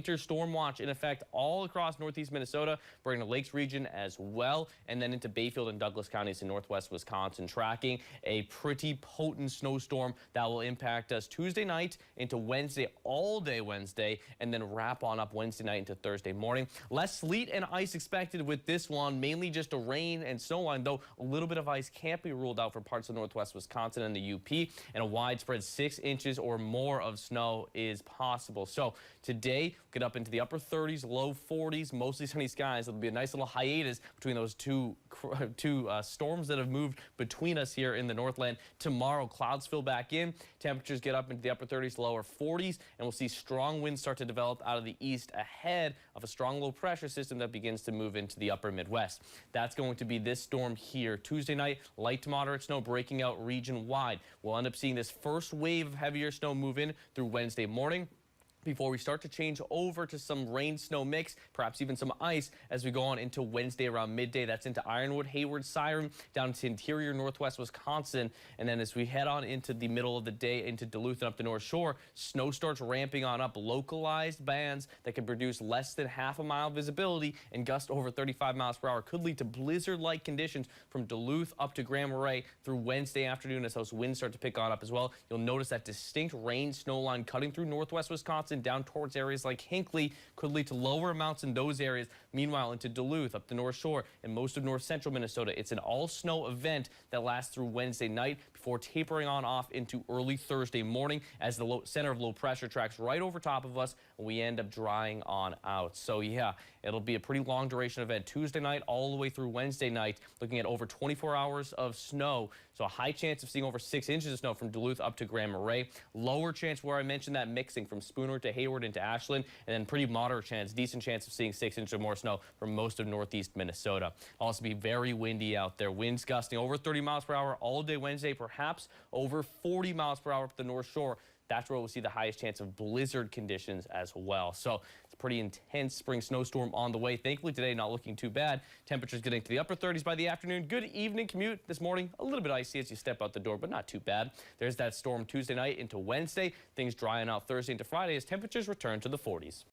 Winter storm watch in effect all across northeast Minnesota, bringing the Lakes region as well, and then into Bayfield and Douglas counties in northwest Wisconsin, tracking a pretty potent snowstorm that will impact us Tuesday night into Wednesday, all day Wednesday, and then wrap on up Wednesday night into Thursday morning. Less sleet and ice expected with this one, mainly just a rain and snow line, though a little bit of ice can't be ruled out for parts of northwest Wisconsin and the UP, and a widespread 6 inches or more of snow is possible. So today, get up into the upper 30s, low 40s, mostly sunny skies. It'll be a nice little hiatus between those two storms that have moved between us here in the Northland. Tomorrow, clouds fill back in. Temperatures get up into the upper 30s, lower 40s, and we'll see strong winds start to develop out of the east ahead of a strong low pressure system that begins to move into the upper Midwest. That's going to be this storm here. Tuesday night, light to moderate snow breaking out region wide. We'll end up seeing this first wave of heavier snow move in through Wednesday morning, before we start to change over to some rain snow mix, perhaps even some ice as we go on into Wednesday around midday. That's into Ironwood, Hayward, Siren, down to interior northwest Wisconsin. And then as we head on into the middle of the day into Duluth and up the North Shore, snow starts ramping on up. Localized bands that can produce less than half a mile visibility and gust over 35 miles per hour could lead to blizzard-like conditions from Duluth up to Grand Marais through Wednesday afternoon as those winds start to pick on up as well. You'll notice that distinct rain snow line cutting through northwest Wisconsin down towards areas like Hinckley could lead to lower amounts in those areas. Meanwhile, into Duluth, up the North Shore, and most of north central Minnesota, it's an all-snow event that lasts through Wednesday night before tapering on off into early Thursday morning as the center of low pressure tracks right over top of us, and we end up drying on out. So yeah, it'll be a pretty long duration event Tuesday night all the way through Wednesday night, looking at over 24 hours of snow. So a high chance of seeing over 6 inches of snow from Duluth up to Grand Marais. Lower chance where I mentioned that mixing from Spooner to Hayward into Ashland, and then pretty moderate chance, decent chance of seeing 6 inches or more snow from most of northeast Minnesota. Also be very windy out there. Winds gusting over 30 miles per hour all day Wednesday, perhaps over 40 miles per hour up the North Shore. That's where we'll see the highest chance of blizzard conditions as well. So it's a pretty intense spring snowstorm on the way. Thankfully today not looking too bad. Temperatures getting to the upper 30s by the afternoon. Good evening commute this morning. A little bit icy as you step out the door, but not too bad. There's that storm Tuesday night into Wednesday. Things drying out Thursday into Friday as temperatures return to the 40s.